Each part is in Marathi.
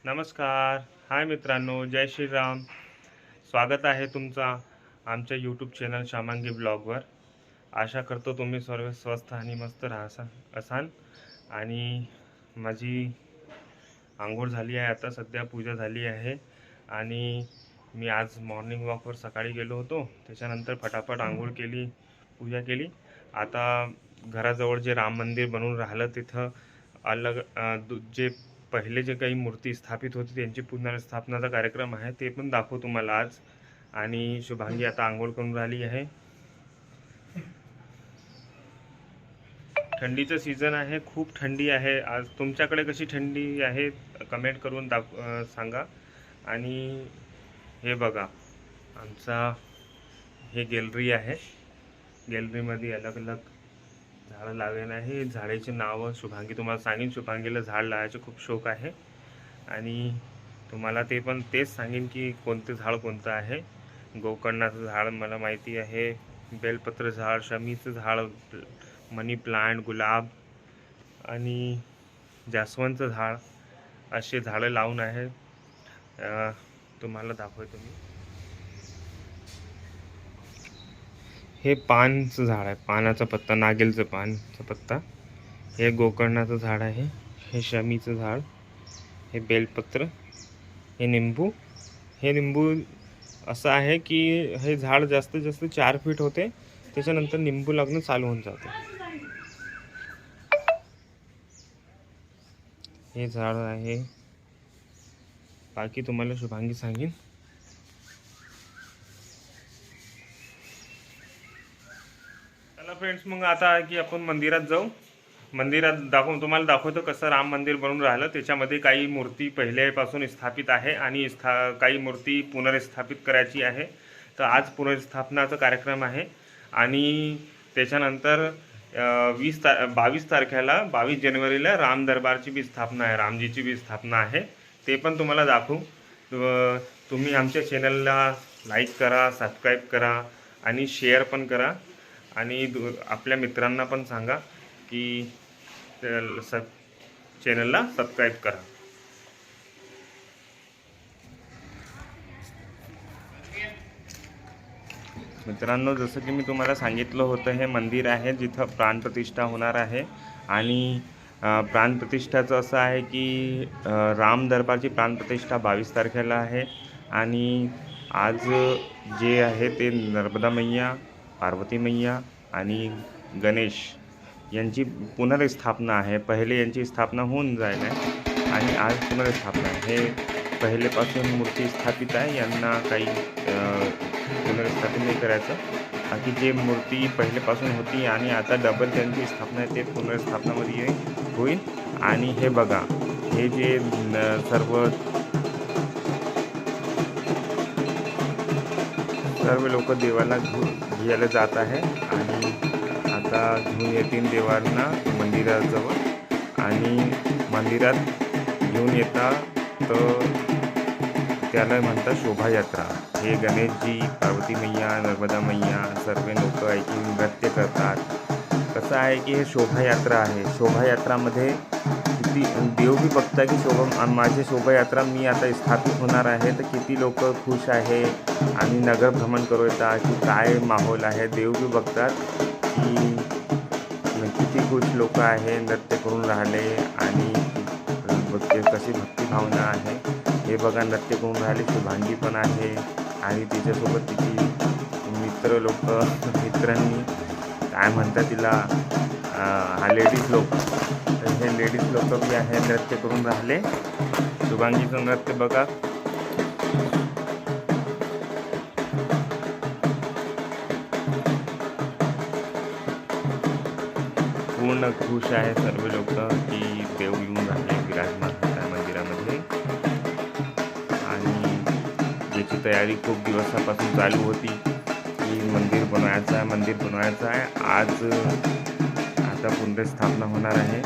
नमस्कार. हाय मित्रांनो, जय श्रीराम. स्वागत आहे तुमचा आमच्या यूट्यूब चॅनल शामांगी ब्लॉगवर. आशा करतो तुम्ही सर्व स्वस्थ आणि मस्त असाल. आणि माझी आंघोळ झाली आहे, आता सध्या पूजा झाली आहे. आणि मी आज मॉर्निंग वॉकवर सकाळी गेलो होतो, त्याच्यानंतर फटाफट आंघोळ केली, पूजा केली. आता घराजवळ जे राम मंदिर बनवून राहिलं तिथं जे पहिले जे काही मूर्ती स्थापित होती त्यांची पुनर्स्थापनाचा कार्यक्रम आहे, ते पण दाखवू तुम्हाला आज. आणि शुभांगी आता आंघोळ करून राहिली आहे. थंडीचं सीझन आहे, खूप थंडी आहे आज. तुमच्याकडे कशी थंडी आहे कमेंट करून सांगा. आणि हे बघा, हे गॅलरी आहे. गॅलरीमध्ये अलग अलग झाडं लावलेलं आहे. झाडाची नावं शुभांगी तुम्हाला सांगेन. शुभांगीला झाड लावायचे खूप शौक आहे आणि तुम्हाला तेच सांगेन की कोणते झाड कोणतं आहे. गोकर्णाचं झाड मला माहिती आहे, बेलपत्र झाड, शमीचं झाड, मनी प्लांट, गुलाब आणि जास्वंदचं झाड, असे झाडं लावून आहे. तुम्हाला दाखवतो मी. हे पानचं झाड आहे, पानाचा पत्ता, नागेलचं पानचा पत्ता. हे गोकर्णाचं झाड आहे, हे शमीचं झाड, हे बेलपत्र, हे निंबू. हे निंबू असं आहे की हे झाड जास्तीत जास्त 4 फीट होते, त्याच्यानंतर निंबू लागणं चालू होऊन जाते. हे झाड आहे, बाकी तुम्हाला शुभांगी सांगेन. चला फ्रेंड्स, मग आता की आपण मंदिरात जाऊ. मंदिरात तुम्हाला दाखवतो कसं राम मंदिर बनून राहिलं. त्याच्यामध्ये काही मूर्ती पहिल्यापासून स्थापित आहे आणि काही मूर्ती पुनर्स्थापित करायची आहे. तर आज पुनर्स्थापनाचा कार्यक्रम आहे. आणि त्याच्यानंतर 22 तारखेला 22 जानेवारीला राम दरबारची बी स्थापना आहे, रामजीची बी स्थापना आहे. ते पण तुम्हाला दाखवू. तुम्ही आमच्या चॅनलला लाईक करा, सबस्क्राईब करा आणि शेअर पण करा. आणि आपल्या मित्रांना पण सांगा की चॅनलला सबस्क्राईब करा. मित्रांनो, जसं की मी तुम्हाला सांगितलं होतं, हे मंदिर आहे जिथं प्राणप्रतिष्ठा होणार आहे. आणि प्राणप्रतिष्ठाचं असं आहे की राम दरबारची प्राणप्रतिष्ठा 22 तारखेला आहे. आणि आज जे आहे ते नर्मदा मैया, पार्वती मैया आणि गणेश यांची पुनर्स्थापना आहे. पहिले यांची स्थापना होऊन जायला आहे आणि आज पुनर्स्थापना आहे. हे पहिलेपासून मूर्ती स्थापित आहे, यांना काही पुनर्स्थापित नाही करायचं. बाकी जे मूर्ती पहिलेपासून होती आणि आता डबल त्यांची स्थापना आहे, ते पुनर्स्थापनामध्ये होईल. आणि हे बघा, हे जे सर्व लोक देवाला घ्यायला जात आहे आणि आता घेऊन येतील देवांना मंदिराजवळ. आणि मंदिरात घेऊन येतात तर त्याला म्हणतात शोभायात्रा. हे गणेशजी, पार्वती मैया, नर्मदा मैया सर्व लोक ऐकी नृत्य करतात. कसं आहे की हे शोभायात्रा आहे. शोभायात्रामध्ये किती देव बी बघता की माझी शोभायात्रा मी आता स्थापित होणार आहे, तर किती लोक खुश आहे आणि नगर भ्रमण करू येतात की काय माहोल आहे. देव बी बघतात की किती खुश लोक आहे, नृत्य करून राहिले आणि कशी भक्तिभावना आहे. हे बघा, नृत्य करून राहिले. शुभांगी पण आहे आणि तिच्यासोबत तिची मित्रांनी काय म्हणतात तिला, लेडीज लोक, तर हे लेडीज लोक बी आहे, नृत्य करून राहिले. शुभांगीचं नृत्य बघा. पूर्ण खुश आहे सर्व लोक की देव येऊन राहिले, विराजमान होत आहे मंदिरामध्ये. आणि याची तयारी खूप दिवसापासून चालू होती की मंदिर बनवायचं आहे. आज आता पुनर्स्थापना होणार आहे.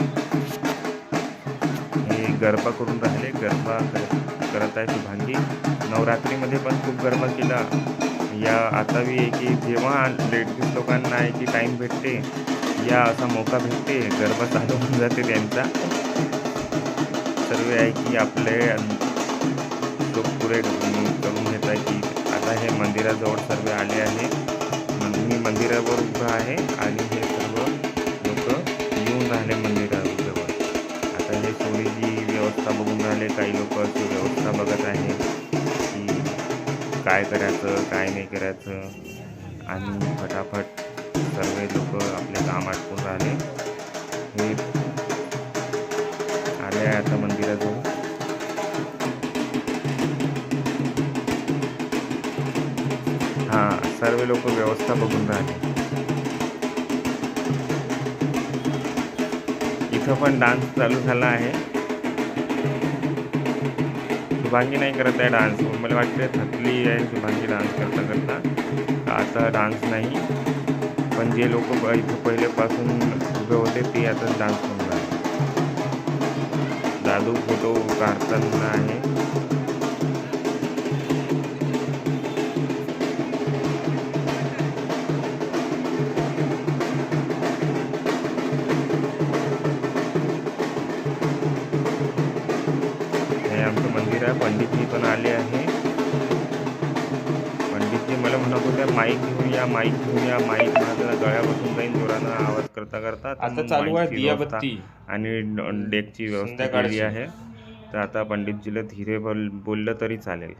हे गरबा करून राहिले, गरबा करत आहे शुभांगी. नवरात्रीमध्ये पण खूप गरबा केला. आता बी आहे की जेव्हा लेडीज लोकांना आहे की टाईम भेटते या असा मौका भेटते, गरबा चालू होऊन जाते त्यांचा. सर्व आहे की आपले तो पुरे करून घेत आहे की आता हे मंदिराजवळ सर्व आले आहे. मी मंदिरावर उभा आहे आणि हे सर्व लोक येऊन राहिले मंदिराजवळ. आता हे सोनीची व्यवस्था बघून राहिले. काही लोक अशी व्यवस्था बघत आहे की काय करायचं काय नाही करायचं, आणि फटाफट सर्व लोक आपले काम आटपून राहिले. हे आले आहे आता मंदिराजवळ. हां, सर्व लोक व्यवस्था बघून राहिले. इथं पण डान्स चालू झाला आहे. शुभांगी नाही करत आहे डान्स. मला वाटते थकली आहे शुभांगी डान्स करता करता. आता डान्स नाही, पण जे लोक इथं पहिलेपासून उभे होते ते आता डान्स करून राहिले. दादू फोटो काढताना आहे. हे आमचं मंदिर आहे. पंडितजी पण आले आहे. पंडितजी मला म्हणत होते माईक घेऊन या, माईक घेऊन या. माईक माझ्या गळ्यापासून जाईन जोरानं आवाज करता करता. आता चालू आहे दियाबत्ती आणि डेकची व्यवस्था केली आहे. तर आता पंडितजीला धीरे बोललं तरी चालेल.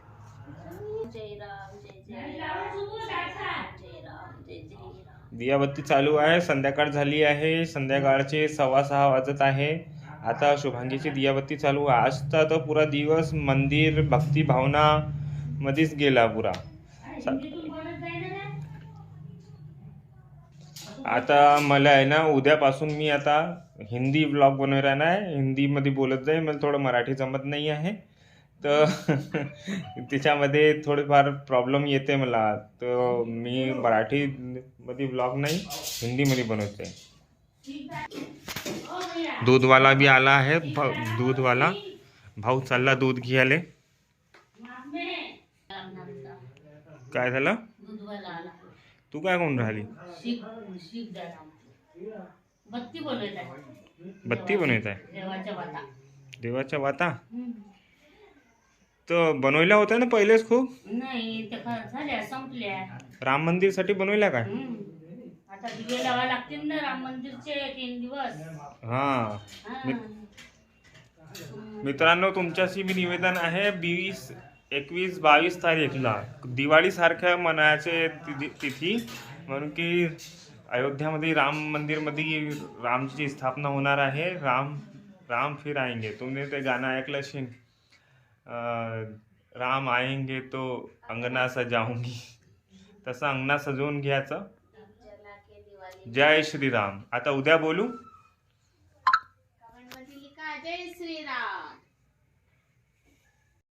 दियाबत्ती चालू आहे. संध्याकाळ झाली आहे. संध्याकाळचे 6:15 वाजत आहे. आता शुभांगीची दियाबत्ती चालू आहे. आजचा तर पुरा दिवस मंदिर भक्ती भावना मध्येच गेला पुरा. आता मला आहे ना उद्यापासून मी आता हिंदी ब्लॉग बनवणार नाही. हिंदीमध्ये बोलत जाईल. मला थोडं मराठी जमत नाही आहे, तर त्याच्यामध्ये थोडेफार प्रॉब्लेम येते मला. तर मी मराठीमध्ये ब्लॉग नाही हिंदीमध्ये बनवते. दूधवाला बी आला आहे. दूधवाला भाऊ चालला दूध घ्यायला. काय झालं? तू काय करून राहिली? बत्ती बनवत आहे. देवाच्या वाता तर बनवल्या होत्या ना पहिलेच खूप. नाही ते झाल्या संपल्या. राम मंदिर साठी बनवल्या काय? आता दिवे लावा लागतील ना राम मंदिरचे 3 दिवस. हा मित्रांनो, तुमच्याशी मी निवेदन आहे. 20, 21, 22 तारीखला दिवाळी सारख्या मनाचे तिथी, म्हणून की अयोध्यामध्ये राम मंदिरमध्ये रामची स्थापना होणार आहे. राम फिर आएंगे. तुमने ते गाणं ऐकलं असेल, राम आएंगे तो अंगना सजाऊंगी. तसं अंगणा सजवून घ्यायचं. जय श्रीराम. आता उद्या बोलू. जय श्रीराम.